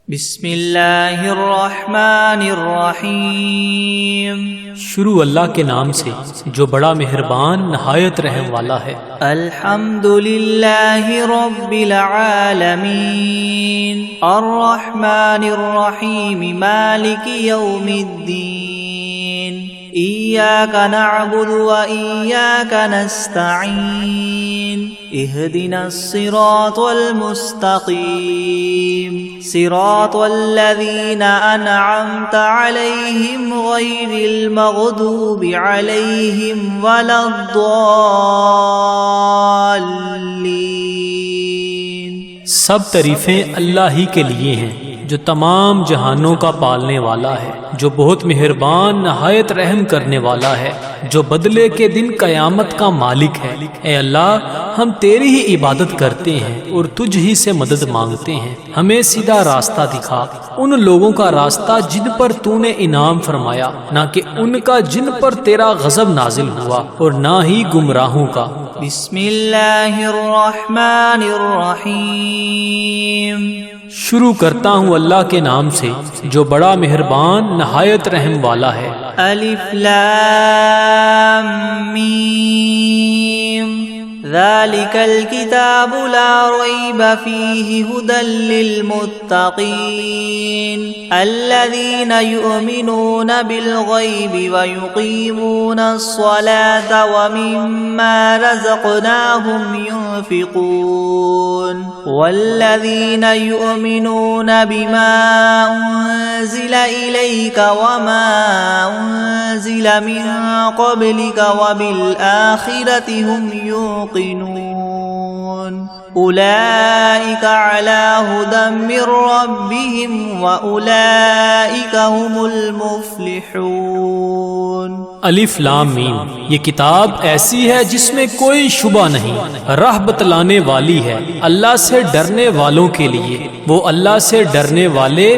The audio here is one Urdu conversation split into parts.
بسم اللہ الرحمن الرحیم۔ شروع اللہ کے نام سے جو بڑا مہربان نہایت رحم والا ہے۔ الحمد للہ رب العالمین الرحمن الرحیم مالک یوم الدین ایاک نعبد و ایاک نستعین اہدنا الصراط المستقیم صراط الذین انعمت علیہم غیر المغضوب علیہم ولا الضالین۔ سب تعریفیں اللہ ہی کے لیے ہیں جو تمام جہانوں کا پالنے والا ہے، جو بہت مہربان نہایت رحم کرنے والا ہے، جو بدلے کے دن قیامت کا مالک ہے۔ اے اللہ، ہم تیری ہی عبادت کرتے ہیں اور تجھ ہی سے مدد مانگتے ہیں۔ ہمیں سیدھا راستہ دکھا، ان لوگوں کا راستہ جن پر تو نے انعام فرمایا، نہ کہ ان کا جن پر تیرا غضب نازل ہوا، اور نہ ہی گمراہوں کا۔ بسم اللہ الرحمن الرحیم۔ شروع کرتا ہوں اللہ کے نام سے جو بڑا مہربان نہایت رحم والا ہے۔ الف لام میم ذالک الکتاب لا ریب فیہ ھدی للمتقین الذین یؤمنون بالغیب ویقیمون الصلاة ومما رزقناہم ينفقون والذین یؤمنون بما انزل الیک وما انزل من قبلک وبالآخرة هم يوقنون اولئک علی ھدی من ربہم واولئک هم المفلحون۔ الف لام میم، یہ کتاب ایسی ہے جس میں کوئی شبہ نہیں، راہ بتلانے والی ہے اللہ سے ڈرنے والوں کے لیے۔ وہ اللہ سے ڈرنے والے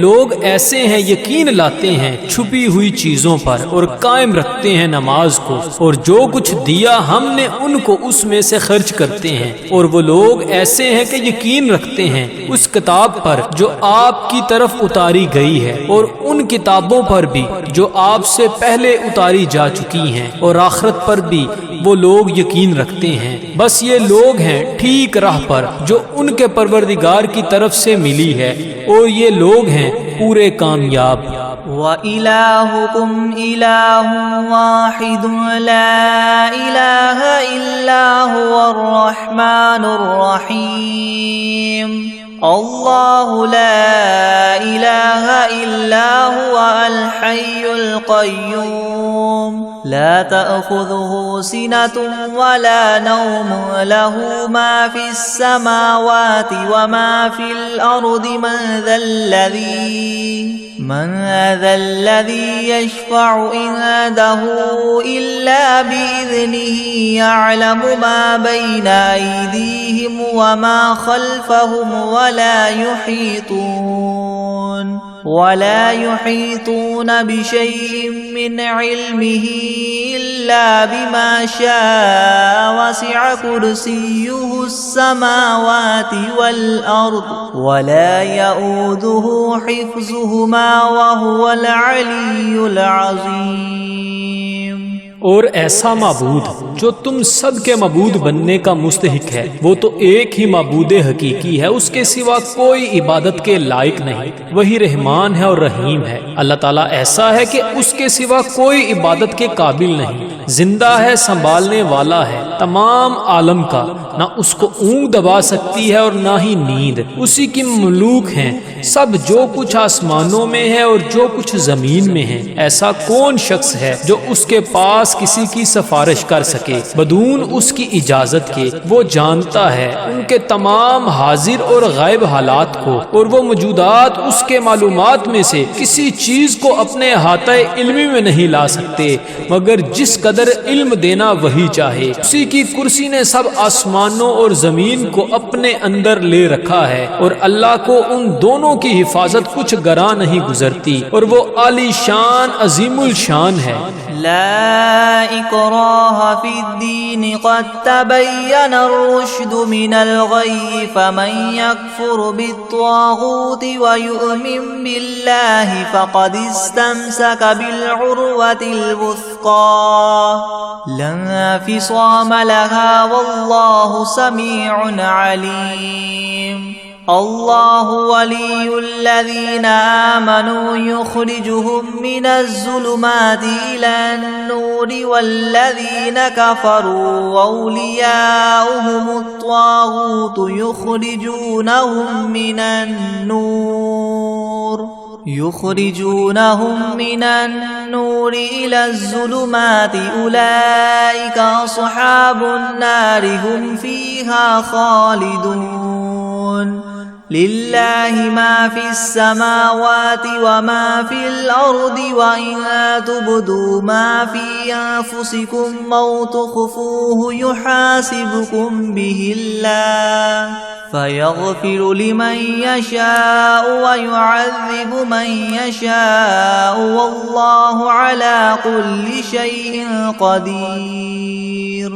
لوگ ایسے ہیں یقین لاتے ہیں چھپی ہوئی چیزوں پر اور قائم رکھتے ہیں نماز کو، اور جو کچھ دیا ہم نے ان کو اس میں سے خرچ کرتے ہیں۔ اور وہ لوگ ایسے ہیں کہ یقین رکھتے ہیں اس کتاب پر جو آپ کی طرف اتاری گئی ہے، اور ان کتابوں پر بھی جو آپ سے پہلے اتاری جا چکی ہیں، اور آخرت پر بھی وہ لوگ یقین رکھتے ہیں۔ بس یہ لوگ ہیں ٹھیک راہ پر جو ان کے پروردگار کی طرف سے ملی ہے، اور یہ لوگ ہیں پورے کامیاب۔ وَإِلَٰهُكُمْ إِلَٰهٌ وَاحِدٌ لَا إِلَٰهَ إِلَّا هُوَ الرَّحْمَٰنُ الرَّحِيمُ اللہ لا الہ الا هو الحی القیوم لا تأخذه سنة ولا نوم له ما في السماوات وما في الأرض من ذا الذي يشفع عنده إلا بإذنه يعلم ما بين أيديهم وما خلفهم ولا يحيطون بشيء من علمه إلا بما شاء وسع كرسيه السماوات والأرض ولا يؤوده حفظهما وهو العلي العظيم۔ اور ایسا معبود جو تم سب کے معبود بننے کا مستحق ہے، وہ تو ایک ہی معبود حقیقی ہے، اس کے سوا کوئی عبادت کے لائق نہیں۔ وہی رحمان ہے اور رحیم ہے۔ اللہ تعالیٰ ایسا ہے کہ اس کے سوا کوئی عبادت کے قابل نہیں، زندہ ہے، سنبھالنے والا ہے تمام عالم کا، نہ اس کو اونگ دبا سکتی ہے اور نہ ہی نیند۔ اسی کی مملوک ہیں سب، جو کچھ آسمانوں میں ہے اور جو کچھ زمین میں ہے۔ ایسا کون شخص ہے جو اس کے پاس کسی کی سفارش کر سکے بدون اس کی اجازت کے؟ وہ جانتا ہے ان کے تمام حاضر اور غائب حالات کو، اور وہ موجودات اس کے معلومات میں سے کسی چیز کو اپنے احاطہ علمی میں نہیں لا سکتے مگر جس قدر علم دینا وہی چاہے۔ اسی کی کرسی نے سب آسمانوں اور زمین کو اپنے اندر لے رکھا ہے، اور اللہ کو ان دونوں کی حفاظت کچھ گراں نہیں گزرتی، اور وہ عالی شان عظیم الشان ہے۔ لا إكراه في الدين قد تبين الرشد من الغي فمن يكفر بالطاغوت ويؤمن بالله فقد استمسك بالعروة الوثقى لا انفصام لها والله سميع عليم الله ولي الذين آمنوا يخرجهم من الظلمات إلى النور والذين كفروا أولياؤهم الطاغوت يخرجونهم من النور إلى الظلمات أولئك أصحاب النار هم فيها خالدون لله ما في السماوات وما في الأرض وإن تبدوا ما في أنفسكم أو تخفوه يحاسبكم به الله فيغفر لمن يشاء ويعذب من يشاء والله على كل شيء قدير.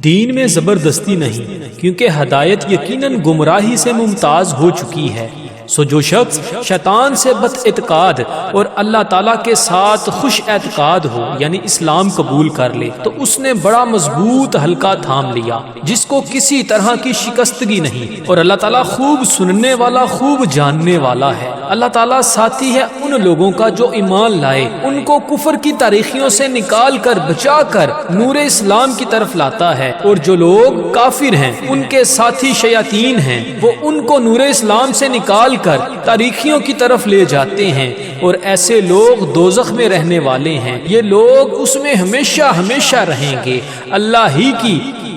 دین میں زبردستی نہیں، کیونکہ ہدایت یقیناً گمراہی سے ممتاز ہو چکی ہے. سو جو شخص شیطان سے بد اعتقاد اور اللہ تعالیٰ کے ساتھ خوش اعتقاد ہو یعنی اسلام قبول کر لے تو اس نے بڑا مضبوط حلقہ تھام لیا جس کو کسی طرح کی شکستگی نہیں، اور اللہ تعالیٰ خوب سننے والا خوب جاننے والا ہے. اللہ تعالیٰ ساتھی ہے ان لوگوں کا جو ایمان لائے، ان کو کفر کی تاریخیوں سے نکال کر بچا کر نور اسلام کی طرف لاتا ہے، اور جو لوگ کافر ہیں ان کے ساتھی شیاطین ہیں، وہ ان کو نور اسلام سے نکال کر تاریخیوں کی طرف لے جاتے ہیں، اور ایسے لوگ دوزخ میں رہنے والے ہیں. یہ لوگ اس میں ہمیشہ ہمیشہ رہیں گے. اللہ ہی کی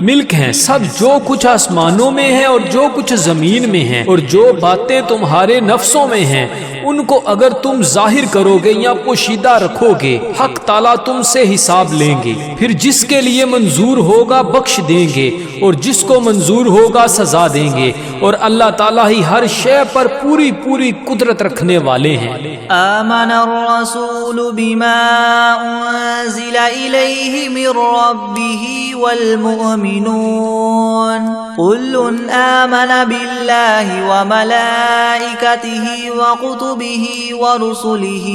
ملک ہیں سب، جو کچھ آسمانوں میں ہے اور جو کچھ زمین میں ہے، اور جو باتیں تمہارے نفسوں میں ہیں ان کو اگر تم ظاہر کرو گے یا پوشیدہ رکھو گے حق تعالیٰ تم سے حساب لیں گے. پھر جس کے لیے منظور ہوگا بخش دیں گے اور جس کو منظور ہوگا سزا دیں گے، اور اللہ تعالیٰ ہی ہر شے پر پوری پوری قدرت رکھنے والے ہیں. آمن الرسول بما انزل الیہ من ربہ والمؤمنون كل آمن بالله وملائكته وكتبه ورسله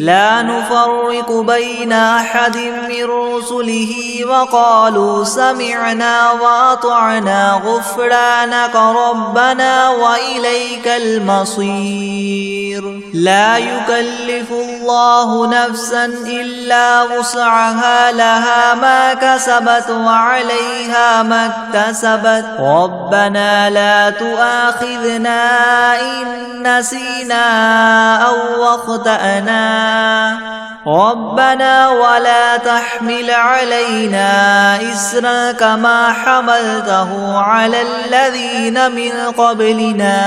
لا نفرق بين أحد من رسله وقالوا سمعنا وأطعنا غفرانك ربنا وإليك المصير. لا يكلف الله نفسا إلا وسعها لها ما كسبت وعليها ما اكتسبت ربنا لا تؤاخذنا إن نسينا أو أخطأنا ربنا ولا تحمل علينا إصرا كما حملته على الذين من قبلنا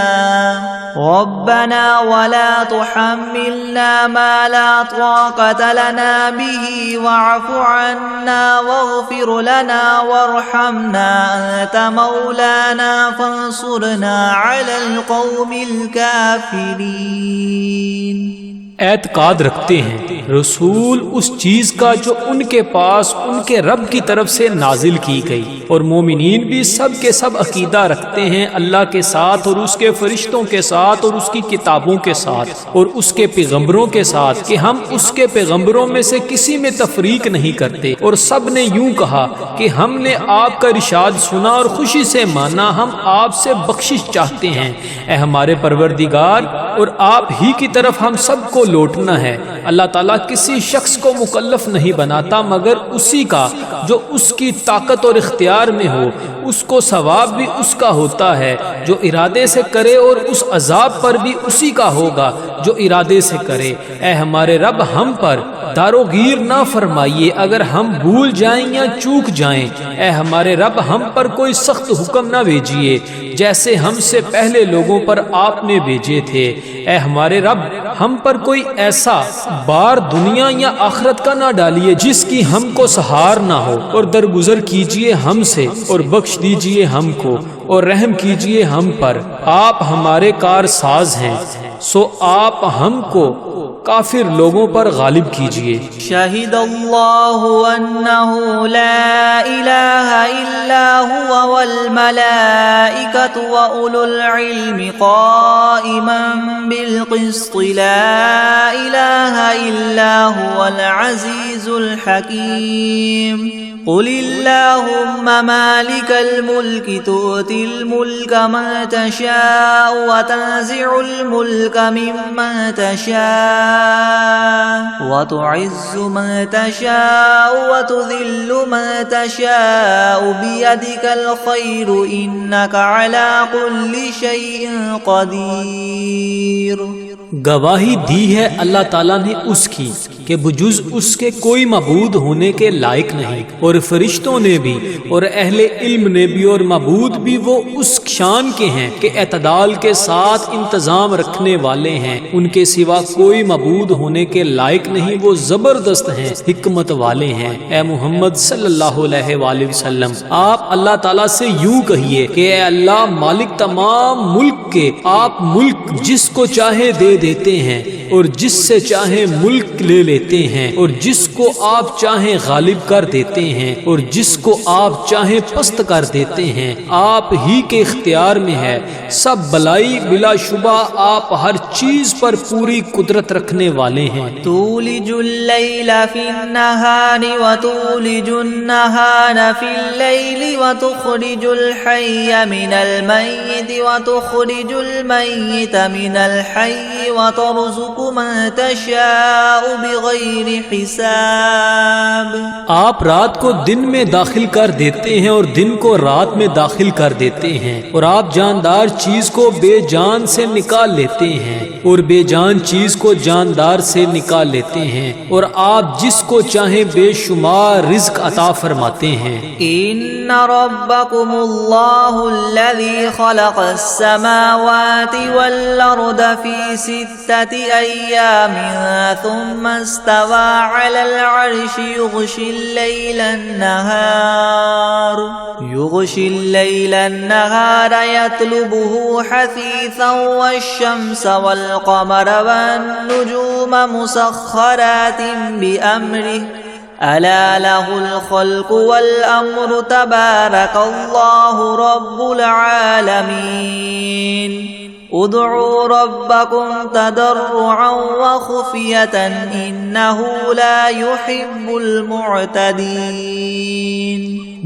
ربنا ولا تحملنا ما لا طاقة لنا به واعف عنا واغفر لنا وارحمنا أنت مولانا فانصرنا على القوم الكافرين. اعتقاد رکھتے ہیں رسول اس چیز کا جو ان کے پاس ان کے رب کی طرف سے نازل کی گئی، اور مومنین بھی سب کے سب عقیدہ رکھتے ہیں اللہ کے ساتھ اور اس کے فرشتوں کے ساتھ اور اس کی کتابوں کے ساتھ اور اس کے پیغمبروں کے ساتھ کہ ہم اس کے پیغمبروں میں سے کسی میں تفریق نہیں کرتے. اور سب نے یوں کہا کہ ہم نے آپ کا ارشاد سنا اور خوشی سے مانا، ہم آپ سے بخشش چاہتے ہیں اے ہمارے پروردگار، اور آپ ہی کی طرف ہم سب کو لوٹنا ہے. اللہ تعالیٰ کسی شخص کو مکلف نہیں بناتا مگر اسی کا جو اس کی طاقت اور اختیار میں ہو. اس کو ثواب بھی اس کا ہوتا ہے جو ارادے سے کرے، اور اس عذاب پر بھی اسی کا ہوگا جو ارادے سے کرے. اے ہمارے رب ہم پر داروگیر نہ فرمائیے اگر ہم بھول جائیں یا چوک جائیں. اے ہمارے رب ہم پر کوئی سخت حکم نہ بھیجیے جیسے ہم سے پہلے لوگوں پر آپ نے بھیجے تھے. اے ہمارے رب ہم پر کوئی ایسا بار دنیا یا آخرت کا نہ ڈالیے جس کی ہم کو سہار نہ ہو، اور درگزر کیجیے ہم سے اور بخش دیجیے ہم کو اور رحم کیجیے ہم پر. آپ ہمارے کار ساز ہیں، سو آپ ہم کو کافر لوگوں پر غالب کیجیے۔ شہد اللہ انہ لا الہ الا هو والملائکۃ واولو العلم قائما بالقسط لا الہ الا هو العزیز الحکیم۔ قل اللہم مالک الملک تؤتی الملک من تشاء وتنزع الملک ممن تشاء وتعز من تشاء وتذل من تشاء بيدك الخير إنك على كل شيء قدير۔ گواہی دی ہے اللہ تعالیٰ نے اس کی کہ بجز اس کے کوئی معبود ہونے کے لائق نہیں، اور فرشتوں نے بھی اور اہل علم نے بھی اور معبود بھی وہ اس شان کے ہیں کہ اعتدال کے ساتھ انتظام رکھنے والے ہیں، ان کے سوا کوئی معبود ہونے کے لائق نہیں، وہ زبردست ہیں، حکمت والے ہیں۔ اے محمد صلی اللہ علیہ وآلہ وسلم، آپ اللہ تعالیٰ سے یوں کہیے کہ اے اللہ مالک تمام ملک کے، آپ ملک جس کو چاہے دے دیتے ہیں اور جس سے چاہیں ملک لے لیتے ہیں، اور جس کو آپ چاہیں غالب کر دیتے ہیں اور جس کو آپ چاہیں پست کر دیتے ہیں، آپ ہی کے اختیار میں ہے سب بلائی، بلا شبہ آپ ہر چیز پر پوری قدرت رکھنے والے ہیں۔ تولج اللیل فی النہار وتولج النہار فی اللیل وتخرج الحی من المیت وتخرج المیت من الحی وترزق من تشاء بغیر حساب۔ آپ رات کو دن میں داخل کر دیتے ہیں اور دن کو رات میں داخل کر دیتے ہیں، اور آپ جاندار چیز کو بے جان سے نکال لیتے ہیں اور بے جان چیز کو جاندار سے نکال لیتے ہیں، اور آپ جس کو چاہیں بے شمار رزق عطا فرماتے ہیں۔ ان ربکم اللہ الذی خلق السماوات والارض فی 6 ایام ثم استوى على العرش يغشي الليل النهار يطلبه حثيثا والشمس والقمر والنجوم مسخرات بأمره ألا له الخلق والأمر تبارك الله رب العالمين۔ ادعوا ربكم تضرعا وخفية إنه لا يحب المعتدين۔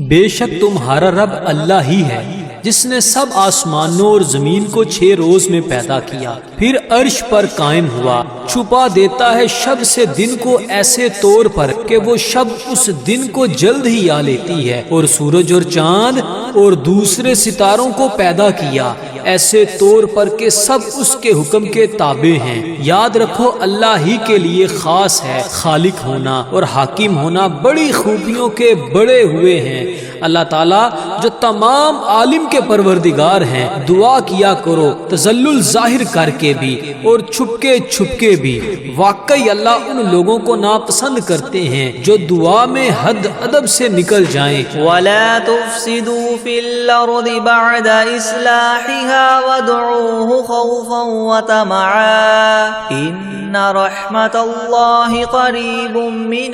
بے شک تمہارا رب اللہ ہی ہے جس نے سب آسمانوں اور زمین کو 6 روز میں پیدا کیا، پھر عرش پر قائم ہوا، چھپا دیتا ہے شب سے دن کو ایسے طور پر کہ وہ شب اس دن کو جلد ہی آ لیتی ہے، اور سورج اور چاند اور دوسرے ستاروں کو پیدا کیا ایسے طور پر کہ سب اس کے حکم کے تابع ہیں۔ یاد رکھو اللہ ہی کے لیے خاص ہے خالق ہونا اور حاکم ہونا، بڑی خوبیوں کے بڑے ہوئے ہیں۔ اللہ تعالیٰ جو تمام عالم کے پروردگار ہیں، دعا کیا کرو تذلل ظاہر کر کے بھی اور چھپ کے بھی۔ واقعی اللہ ان لوگوں کو ناپسند کرتے ہیں جو دعا میں حد ادب سے نکل جائیں۔ ولا تفسدوا في الأرض بعد إصلاحها وادعوه خوفا وطمعا إن رحمة الله قريب من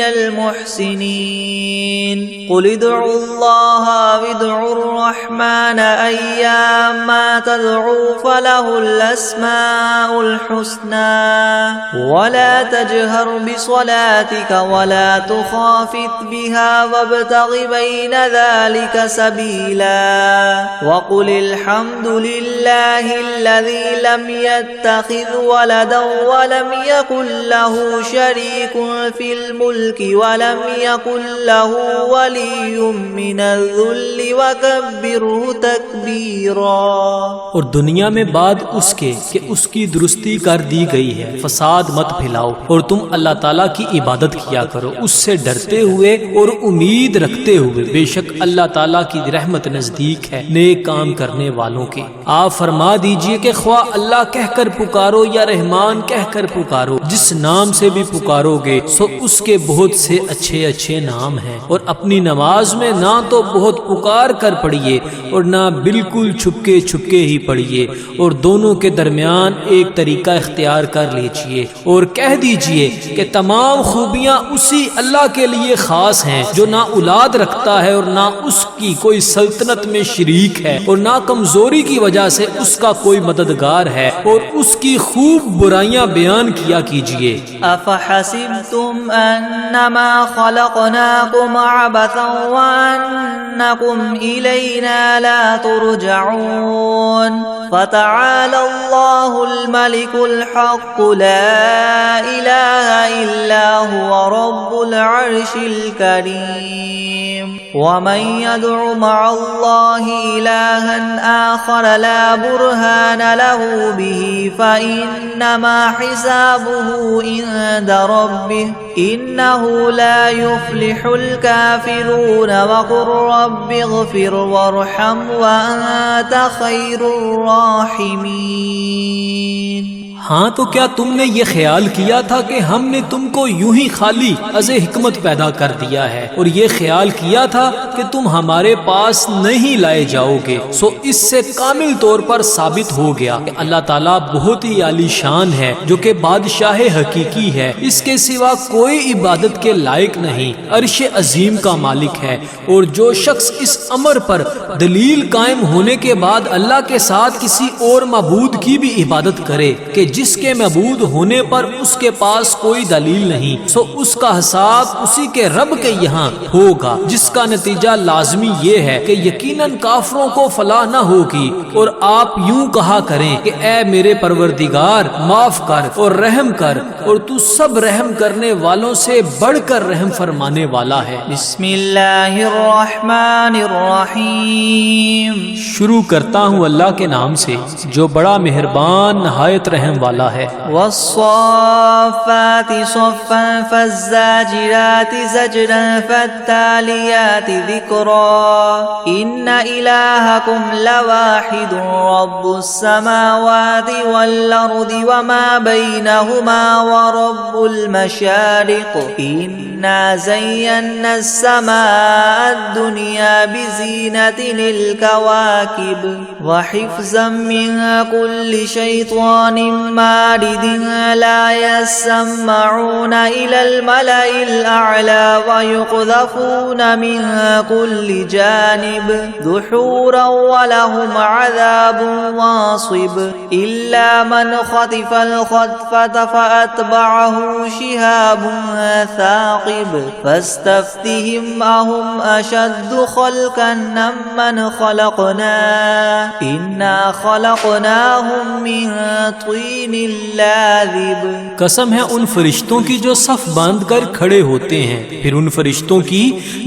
المحسنين۔ قل ادعوا الله وادعوا الرحمن أيما تدعوا فله الأسماء الحسنى ولا تجهر بصلاتك ولا تخافت بها وابتغ بين ذلك سبيلا وقل الحمد لله الذي لم يتخذ ولدا ولم يكن له شريك في الملك ولم يكن له ولي من الذل وكبره تكبيرا۔ اور دنیا میں بعد اس کے کہ اس کی درستی کر دی گئی ہے فساد مت پھیلاؤ، اور تم اللہ تعالیٰ کی عبادت کیا کرو اس سے ڈرتے ہوئے اور امید رکھتے ہوئے، بے شک اللہ تعالیٰ کی رحمت نزدیک ہے نیک کام کرنے والوں کے۔ آپ فرما دیجئے کہ خواہ اللہ کہہ کر پکارو یا رحمان کہہ کر پکارو، جس نام سے بھی پکارو گے سو اس کے بہت سے اچھے اچھے نام ہیں، اور اپنی نماز میں نہ تو بہت پکار کر پڑھیے اور نہ بالکل چھپکے چھپکے ہی پڑھیے، اور دونوں کے درمیان ایک طریقہ اختیار کر لیجئے، اور کہہ دیجئے کہ تمام خوبیاں اسی اللہ کے لیے خاص ہیں جو نہ اولاد رکھتا ہے اور نہ اس کی کوئی سلطنت میں شریک ہے، اور نہ کمزوری کی وجہ سے اس کا کوئی مددگار ہے، اور اس کی خوب برائیاں بیان کیا کیجئے۔ افحسبتم انما خلقناكم عبثا وانكم الینا لا ترجعون فتعالى الله الملك الحق لا اله الا هو رب العرش الكريم ومن يدع مع الله إلها آخر لا برهان له به فإنما حسابه عند ربه إنه لا يفلح الكافرون وقل رب اغفر وارحم وأنت خير الراحمين۔ ہاں تو کیا تم نے یہ خیال کیا تھا کہ ہم نے تم کو یوں ہی خالی از حکمت پیدا کر دیا ہے، اور یہ خیال کیا تھا کہ تم ہمارے پاس نہیں لائے جاؤ گے؟ سو اس سے کامل طور پر ثابت ہو گیا کہ اللہ تعالیٰ بہت ہی عالی شان ہے، جو کہ بادشاہ حقیقی ہے، اس کے سوا کوئی عبادت کے لائق نہیں، عرش عظیم کا مالک ہے۔ اور جو شخص اس امر پر دلیل قائم ہونے کے بعد اللہ کے ساتھ کسی اور معبود کی بھی عبادت کرے کہ جس کے معبود ہونے پر اس کے پاس کوئی دلیل نہیں، سو اس کا حساب اسی کے رب کے یہاں ہوگا، جس کا نتیجہ لازمی یہ ہے کہ یقیناً کافروں کو فلاح نہ ہوگی۔ اور آپ یوں کہا کریں کہ اے میرے پروردگار معاف کر اور رحم کر، اور تو سب رحم کرنے والوں سے بڑھ کر رحم فرمانے والا ہے۔ بسم اللہ الرحمن الرحیم۔ شروع کرتا ہوں اللہ کے نام سے جو بڑا مہربان نہایت رحم والا ہے۔ والصافات صفا فالزاجرات زجرا فالتاليات ذكرا إن إلهكم لواحد رب السماوات والأرض وما بينهما ورب المشارق إنا زينا السماء الدنيا بزينة للكواكب وحفظا من كل شيطان مارد لا يسمعون إلى الملأ الأعلى ويقذفون من كل جانب دحورا ولهم عذاب واصب إلا من خطف الخطفة فأتبعه شهاب ثاقب فاستفتهم أهم أشد خلقا ممن خلقنا إنا خلقناهم من طين لازب۔ قسم ہے ان فرشتوں کی جو صف باندھ کر کھڑے ہوتے ہیں، پھر ان فرشتوں کی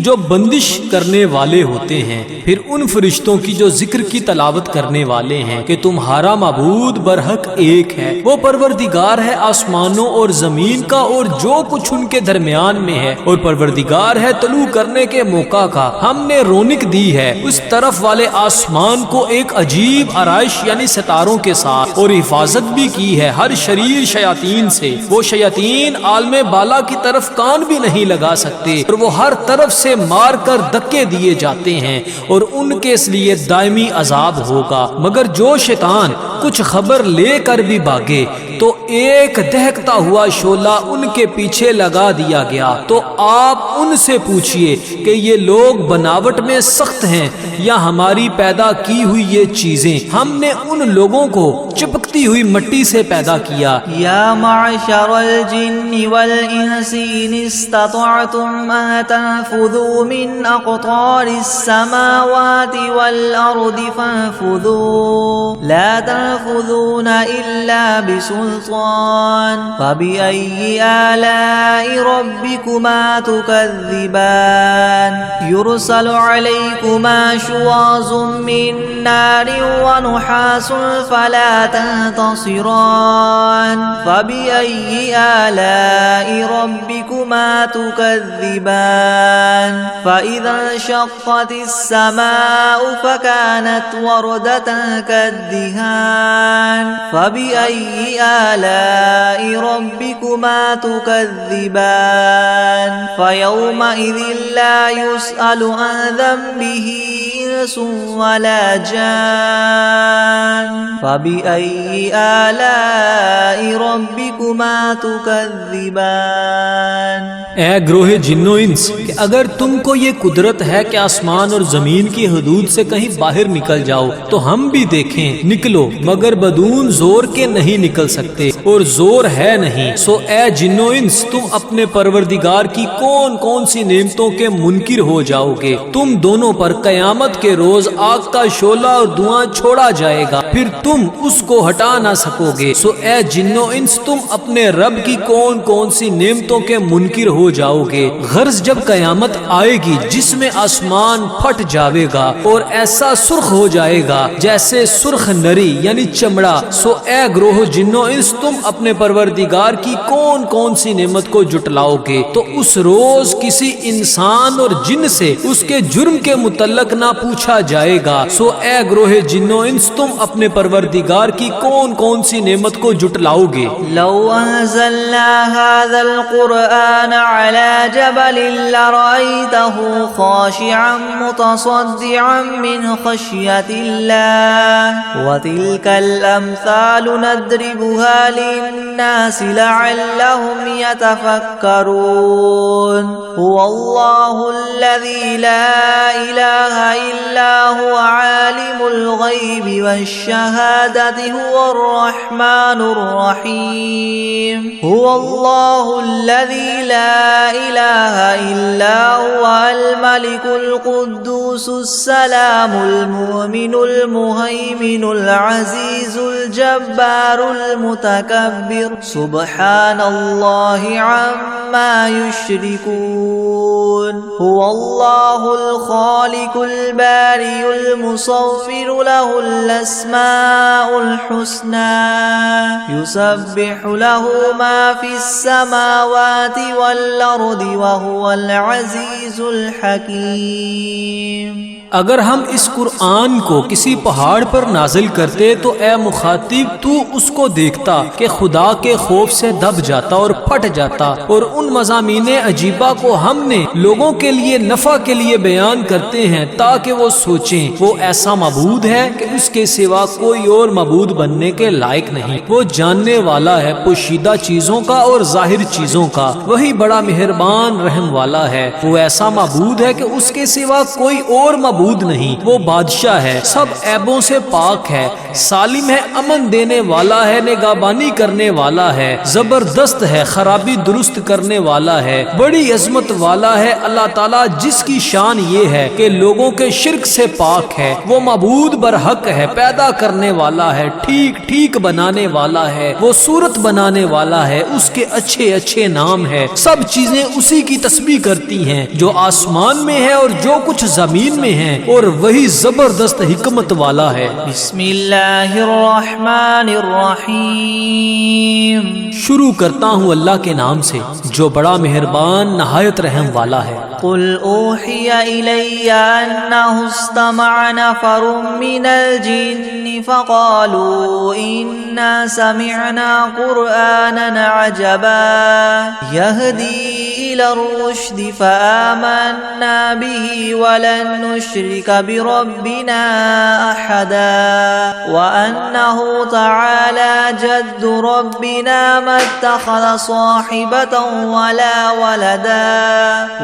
جو بندش کرنے والے ہوتے ہیں، پھر ان فرشتوں کی جو ذکر کی تلاوت کرنے والے ہیں کہ تمہارا معبود برحق ایک ہے، وہ پروردگار ہے آسمانوں اور زمین کا اور جو کچھ ان کے درمیان میں ہے، اور پروردگار ہے طلوع کرنے کے موقع کا۔ ہم نے رونق دی ہے اس طرف والے آسمان کو ایک عجیب آرائش یعنی ستاروں کے ساتھ، اور حفاظت بھی کی ہے ہر شریر شیاطین سے۔ وہ شیاطین عالم بالا کی طرف کان بھی نہیں لگا سکتے، اور وہ ہر طرف سے مار کر دھکے دیے جاتے ہیں، اور ان کے اس لیے دائمی عذاب ہوگا۔ مگر جو شیطان کچھ خبر لے کر بھی بھاگے تو ایک دہکتا ہوا شعلہ ان کے پیچھے لگا دیا گیا۔ تو آپ ان سے پوچھئے کہ یہ لوگ بناوٹ میں سخت ہیں یا ہماری پیدا کی ہوئی یہ چیزیں؟ ہم نے ان لوگوں کو چپکتی ہوئی مٹی سے پیدا کیا۔ یا معشر الجن والانس ان استطعتم ان تنفذوا من اقطار السماوات والارض فانفذوا لا تنفذون الا بسلطان سلطان فبأي آلاء ربكما تكذبان يرسل عليكما شواظ من نار ونحاس فلا تنتصران فبأي آلاء ربكما تكذبان فإذا انشقت السماء فكانت وردة كالدهان فبأي آلاء ربكما تكذبان فيومئذ لا يسأل عن ذنبه إنس ولا جان فبأي آلاء ربكما تكذبان اے گروہ جن و انس کہ اگر تم کو یہ قدرت ہے کہ آسمان اور زمین کی حدود سے کہیں باہر نکل جاؤ تو ہم بھی دیکھیں نکلو، مگر بدون زور کے نہیں نکل سکتے اور زور ہے نہیں۔ سو اے جن و انس تم اپنے پروردگار کی کون کون سی نعمتوں کے منکر ہو جاؤ گے؟ تم دونوں پر قیامت کے روز آگ کا شعلہ اور دھواں چھوڑا جائے گا، پھر تم اس کو ہٹا نہ سکو گے۔ سو اے جن و انس تم اپنے رب کی کون کون سی نعمتوں کے منکر ہو جاؤ گے؟ غرض جب قیامت آئے گی جس میں آسمان پھٹ جاوے گا اور ایسا سرخ ہو جائے گا جیسے سرخ نری یعنی چمڑا، سو اے گروہ جن و انس تم اپنے پروردگار کی کون کون سی نعمت کو جٹلاؤ گے؟ تو اس روز کسی انسان اور جن سے اس کے جرم کے متعلق نہ پوچھا جائے گا۔ سو اے گروہ جن و انس تم اپنے پروردگار کی کون کون سی نعمت کو جٹلاؤ گے؟ لو انزلنا هذا القرآن على جبل لرأيته خاشعا متصدعا من خشية الله وتلك الأمثال نضربها للناس لعلهم يتفكرون هو الله الذي لا إله إلا هو عالم الغيب والشهادة هو الرحمن الرحيم هو الله الذي لا إله إلا هو الملك القدوس السلام المؤمن المهيمن العزيز الجبار المتكبر سبحان الله عما يشركون هو الله الخالق البارئ المصور له الأسماء الحسنى يسبح له ما في السماوات والأرض وهو العزيز الحكيم۔ اگر ہم اس قرآن کو کسی پہاڑ پر نازل کرتے تو اے مخاطب تو اس کو دیکھتا کہ خدا کے خوف سے دب جاتا اور پھٹ جاتا، اور ان مضامین عجیبہ کو ہم نے لوگوں کے لیے نفع کے لیے بیان کرتے ہیں تاکہ وہ سوچیں وہ ایسا معبود ہے کہ اس کے سوا کوئی اور معبود بننے کے لائق نہیں۔ وہ جاننے والا ہے پوشیدہ چیزوں کا اور ظاہر چیزوں کا، وہی بڑا مہربان رحم والا ہے۔ وہ ایسا معبود ہے کہ اس کے سوا کوئی اور معبود نہیں۔ وہ بادشاہ ہے، سب عیبوں سے پاک ہے، سالم ہے، امن دینے والا ہے، نگہبانی کرنے والا ہے، زبردست ہے، خرابی درست کرنے والا ہے، بڑی عظمت والا ہے۔ اللہ تعالیٰ جس کی شان یہ ہے کہ لوگوں کے شرک سے پاک ہے، وہ معبود برحق ہے، پیدا کرنے والا ہے، ٹھیک ٹھیک بنانے والا ہے، وہ صورت بنانے والا ہے، اس کے اچھے اچھے نام ہے۔ سب چیزیں اسی کی تسبیح کرتی ہیں جو آسمان میں ہے اور جو کچھ زمین میں ہے، اور وہی زبردست حکمت والا ہے۔ بسم اللہ الرحمن الرحیم۔ شروع کرتا ہوں اللہ کے نام سے جو بڑا مہربان نہایت رحم والا ہے۔ قل اوحی الی انہ استمع نفر من الجن فقالوا انا سمعنا قرآنا عجبا يهدي الى الرشد فآمنا به ولن نشرك بربنا احدا وانه تعالى جد ربنا ما اتخذ صاحبة ولا ولدا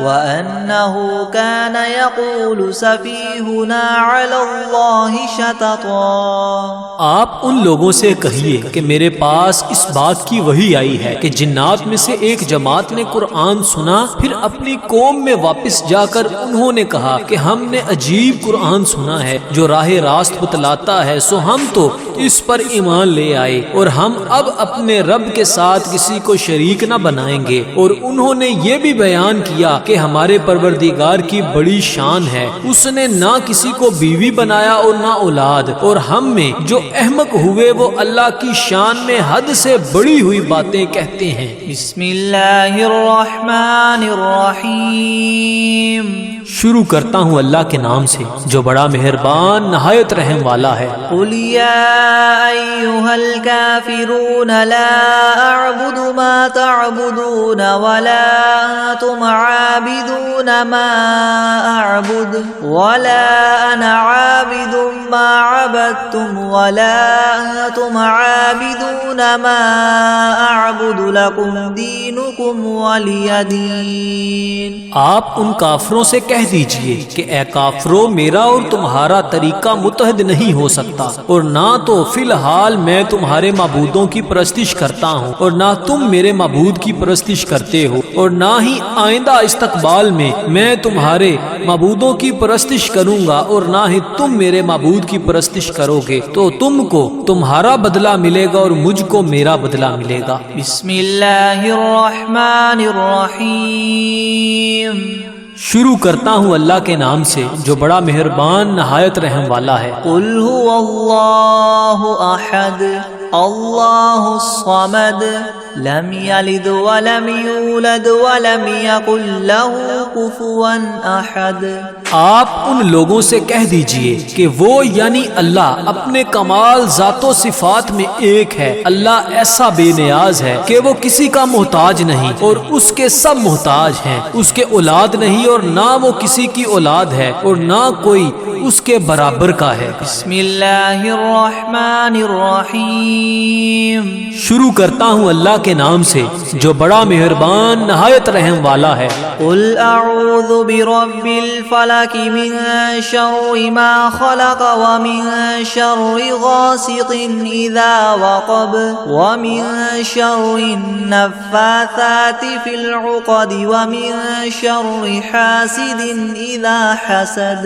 وأنه كان يقول سفيهنا على الله شططا۔ آپ ان لوگوں سے کہیے کہ میرے پاس اس بات کی وحی آئی ہے کہ جنات میں سے ایک جماعت نے قرآن سنا، پھر اپنی قوم میں واپس جا کر انہوں نے کہا کہ ہم نے عجیب قرآن سنا ہے جو راہ راست بتلاتا ہے، سو ہم تو اس پر ایمان لے آئے اور ہم اب اپنے رب کے ساتھ کسی کو شریک نہ بنائیں گے۔ اور انہوں نے یہ بھی بیان کیا کہ ہمارے پروردگار کی بڑی شان ہے، اس نے نہ کسی کو بیوی بنایا اور نہ اولاد، اور ہم میں جو احمق ہوئے وہ اللہ کی شان میں حد سے بڑی ہوئی باتیں کہتے ہیں۔ بسم اللہ الرحمن الرحیم۔ شروع کرتا ہوں اللہ کے نام سے جو بڑا مہربان نہایت رحم والا ہے۔ قل یا ایھا الکافرون لا اعبد ما تعبدون ولا انتم عابدون ما اعبد ولا انا عابد ما عبدتم ولا انتم عابدون ما اعبد لکم دینکم ولی دین۔ آپ ان کافروں سے کہہ دیجئے کہ اے کافرو، میرا اور تمہارا طریقہ متحد نہیں ہو سکتا، اور نہ تو فی الحال میں تمہارے معبودوں کی پرستش کرتا ہوں اور نہ تم میرے معبود کی پرستش کرتے ہو، اور نہ ہی آئندہ استقبال میں تمہارے معبودوں کی پرستش کروں گا، اور نہ ہی تم میرے معبود کی پرستش کرو گے، تو تم کو تمہارا بدلہ ملے گا اور مجھ کو میرا بدلہ ملے گا۔ بسم اللہ الرحمن الرحیم۔ شروع کرتا ہوں اللہ کے نام سے جو بڑا مہربان نہایت رحم والا ہے۔ قل هو اللہ احد اللہ الصمد لم یلد ولم یولد ولم یکن له کفوا احد۔ آپ ان لوگوں سے کہہ دیجئے کہ وہ یعنی اللہ اپنے کمال ذات و صفات میں ایک ہے، اللہ ایسا بے نیاز ہے کہ وہ کسی کا محتاج نہیں اور اس کے سب محتاج ہیں، اس کے اولاد نہیں اور نہ وہ کسی کی اولاد ہے اور نہ کوئی اس کے برابر کا ہے۔ بسم اللہ الرحمن الرحیم۔ شروع کرتا ہوں اللہ کے نام سے جو بڑا مہربان نہایت رحم والا ہے۔ قل اعوذ برب الفلق من شر ما خلق ومن شر غاسق اذا وقب ومن شر النفاثات في العقد ومن شر حاسد اذا حسد۔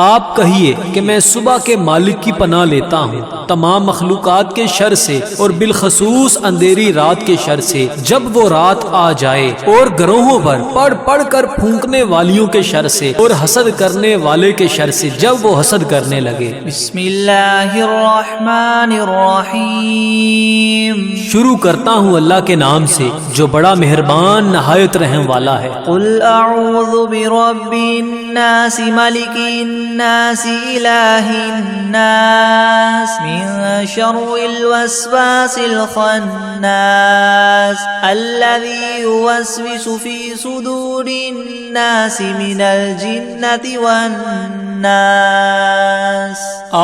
آپ کہیے کہ میں صبح کے مالک کی پناہ لیتا ہوں تمام مخلوقات کے شر سے اور بالخصوص اندھیری رات کے شر سے جب وہ رات آ جائے، اور گروہوں پر پڑھ پڑھ کر پھونکنے والیوں کے شر سے اور حسد کرنے والے کے شر سے جب وہ حسد کرنے لگے۔ بسم اللہ الرحمن الرحیم۔ شروع کرتا ہوں اللہ کے نام سے جو بڑا مہربان نہایت رحم والا ہے۔ قل اعوذ برب الناس ملک الناس الہ الناس من شر الوسواس الخناس الذي يوسوس في صدور الناس من الجنة والناس۔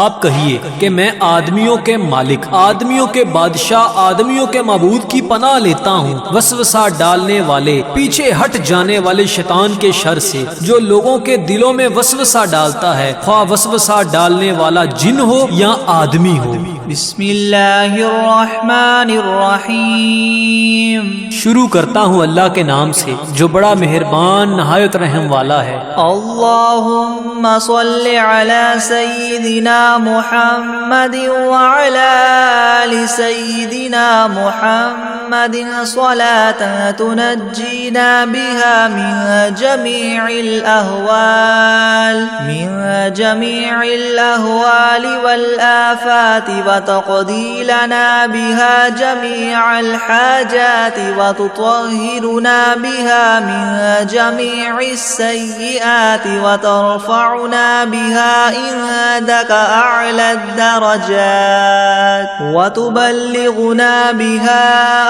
آپ کہیے کہ میں آدمیوں کے مالک، آدمیوں کے بادشاہ، آدمیوں کے معبود کی پناہ لیتا ہوں وسوسہ ڈالنے والے، پیچھے ہٹ جانے والے شیطان کے شر سے جو لوگوں کے دلوں میں وسوسہ ڈالتا ہے، خواہ وسوسہ ڈالنے والا جن ہو یا آدمی ہو۔ بسم اللہ الرحمن الرحیم۔ شروع کرتا ہوں اللہ کے نام سے جو بڑا مہربان نہایت رحم والا ہے۔ اللہم صل علی سیدنا محمد وعلی آل سیدنا محمد صلاة تنجینا بها من جمیع الأهوال والآفات وتقضي لنا بها جميع الحاجات وتطهرنا بها من جميع السيئات وترفعنا بها عندك أعلى الدرجات وتبلغنا بها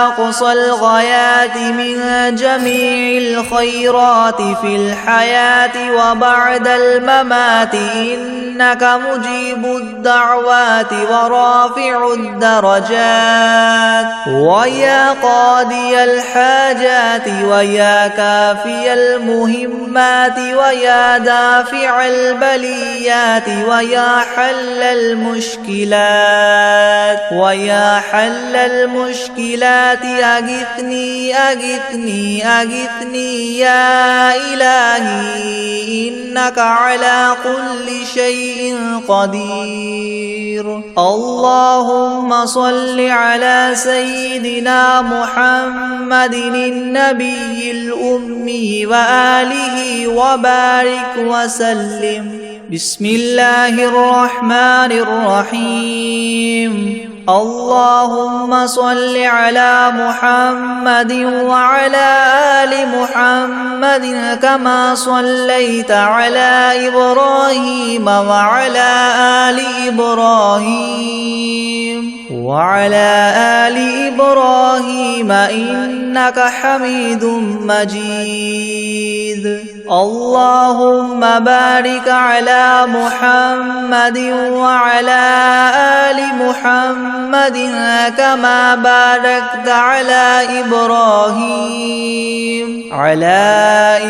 أقصى الغايات من جميع الخيرات في الحياة وبعد الممات إنك مجيب الدعوات ورافع الدرجات ويا قاضي الحاجات ويا كافي المهمات ويا دافع البليات ويا حل المشكلات أغثني أغثني أغثني يا إلهي إنك على كل شيء قدير. اللهم صل على سيدنا محمد النبي الأمي وآله وبارك وسلم. بسم الله الرحمن الرحيم. اللهم صل على محمد وعلى آل محمد كما صليت على إبراهيم وعلى آل إبراهيم إنك حميد مجيد. اللهم بارك على محمد وعلى آل محمد كما باركت على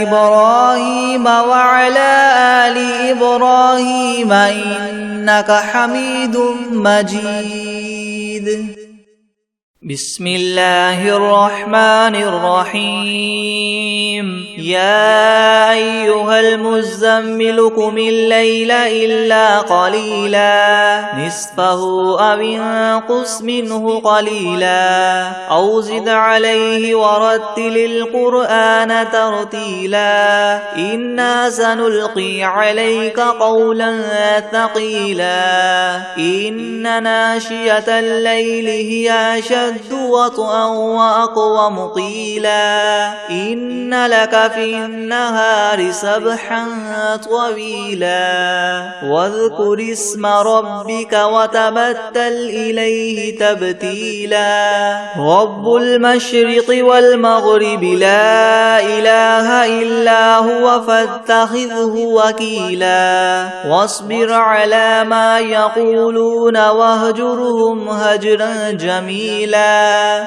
إبراهيم وعلى آل إبراهيم إنك حميد مجيد. بسم الله الرحمن الرحيم. يا أيها المزمل قم الليل إلا قليلا نصفه أو انقص منه قليلا أو زد عليه ورتل القرآن ترتيلا إنا سنلقي عليك قولا ثقيلا إن ناشية الليل هي أشد وطئا وأقوم قيلا إن لك في النهار سبحا طويلا واذكر اسم ربك وتبتل إليه تبتيلا. رب المشرق والمغرب لا إله إلا هو فاتخذه وكيلا واصبر على ما يقولون واهجرهم هجرا جميلا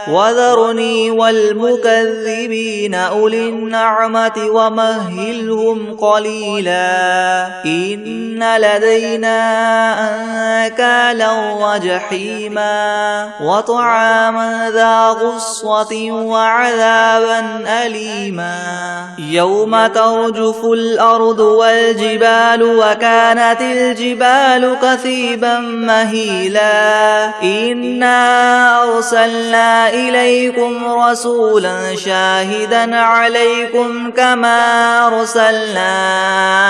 وذرني والمكذبين أولي النعمة ومهلهم قليلا إن لدينا أنكالا وجحيما وطعاما ذا غصة وعذابا أليما يوم ترجف الأرض والجبال وكانت الجبال كثيبا مهيلا إنا أرسلنا إليكم رسولا شاهدا عليكم كما أرسلنا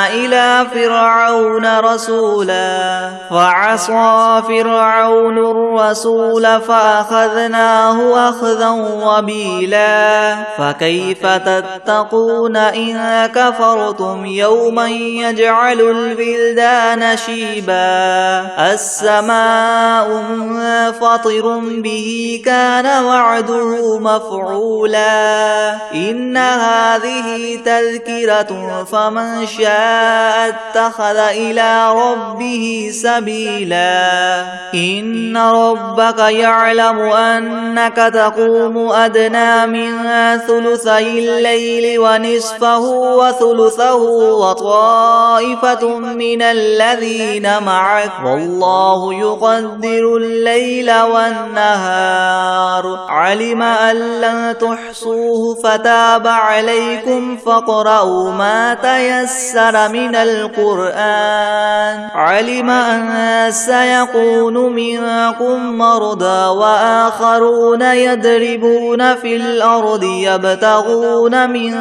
إلى فرعون رسولا فعصى فرعون الرسول فأخذناه أخذا وبيلا فكيف تتقون إن كفرتم يوما يجعل البلدان شيبا السماء منفطر به كان وعده مفعولا إن هذه تذكرة فمن شاء اتخذ إلى ربه سبيلا إن ربك يعلم أنك تقوم أدنى من ثلثي الليل ونصفه وثلثه وطائفة من الذين معك والله يقدر الليل والنهار علم أن لن تحصوه فتاب عليكم فاقرؤوا ما تيسر من القرآن علم أن سيكون منكم مرضى وآخرون يضربون في الأرض يبتغون من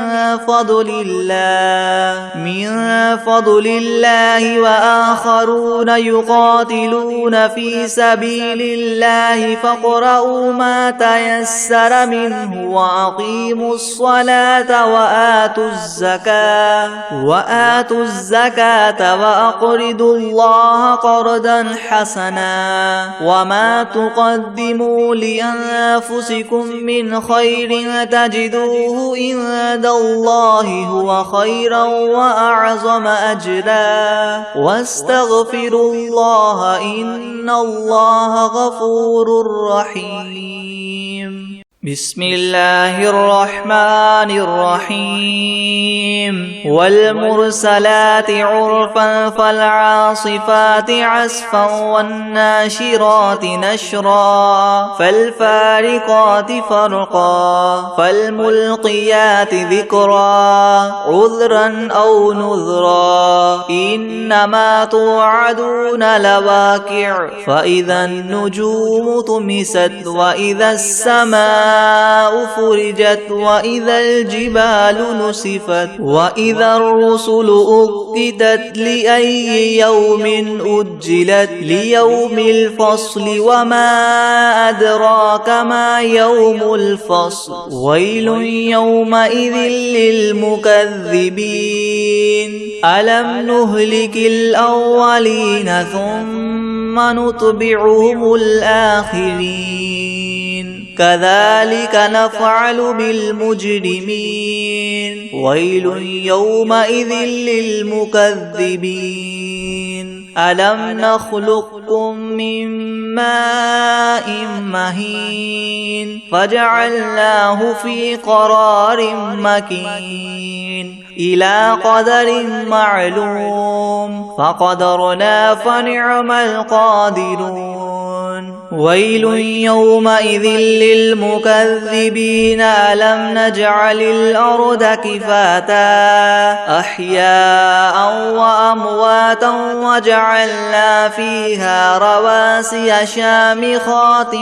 فضل الله وآخرون يقاتلون في سبيل الله فاقرؤوا فاقرؤوا ما تيسر منه وأقيموا الصلاة وآتوا الزكاة وأقرضوا الله قرضا حسنا وما تقدموا لأنفسكم من خير تجدوه عند الله هو خيرا وأعظم أجرا واستغفروا الله إن الله غفور رحيم. بسم الله الرحمن الرحيم. والمرسلات عرفا فالعاصفات عصفا والناشرات نشرا فالفارقات فرقا فالملقيات ذكرا عذرا أو نذرا إنما توعدون لواقع فإذا النجوم طمست وإذا السماء فرجت وإذا الجبال نسفت وإذا الرسل أقتت لأي يوم أجلت ليوم الفصل وما أدراك ما يوم الفصل ويل يومئذ للمكذبين ألم نهلك الأولين ثم نتبعهم الآخرين كذلك نفعل بالمجرمين ويل يومئذ للمكذبين ألم نخلقكم من ماء مهين فجعلناه في قرار مكين إلى قدر معلوم فقدرنا فنعم القادرون ويل يومئذ للمكذبين ألم نجعل الأرض كفاتا أحياء وأمواتا وجعلنا فيها رواسي شامخات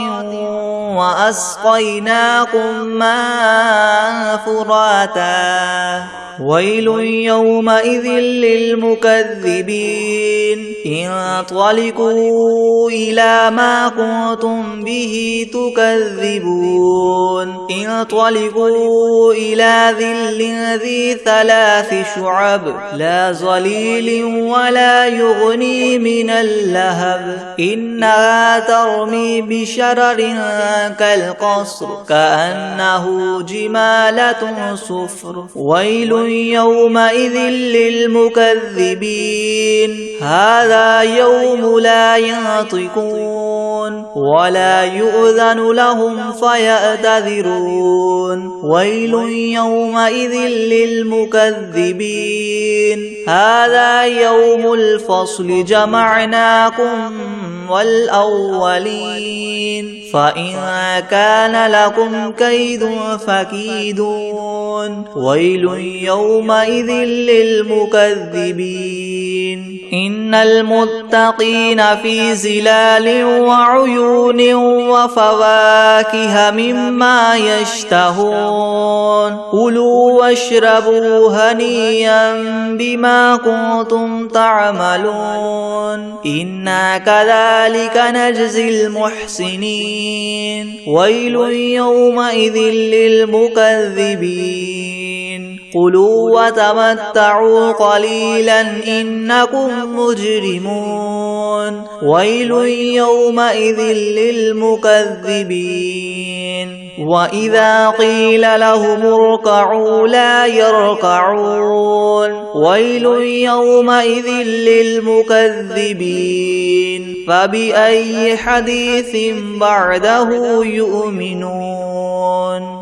وأسقيناكم ماء فراتا ويل يومئذ للمكذبين انطلقوا إلى ما كنتم به تكذبون انطلقوا إلى ظل ذي 3 شعب لا ظليل ولا يغني من اللهب إنها ترمي بشرر كالقصر كأنه جمالة صفر ويل يومئذ للمكذبين هذا يوم لا ينطقون ولا يؤذن لهم فيعتذرون ويل يومئذ للمكذبين هذا يوم الفصل جمعناكم والأولين فإن كان لكم كيد فكيدون ويل يومئذ للمكذبين إن المتقين في ظلال وعيون وفواكه مما يشتهون كلوا واشربوا هنيئا بما كنتم تعملون إنا كذلك نجزي المحسنين ويل يومئذ للمكذبين كلوا وتمتعوا قليلا إنكم مجرمون ويل يومئذ للمكذبين وإذا قيل لهم اركعوا لا يركعون ويل يومئذ للمكذبين فبأي حديث بعده يؤمنون.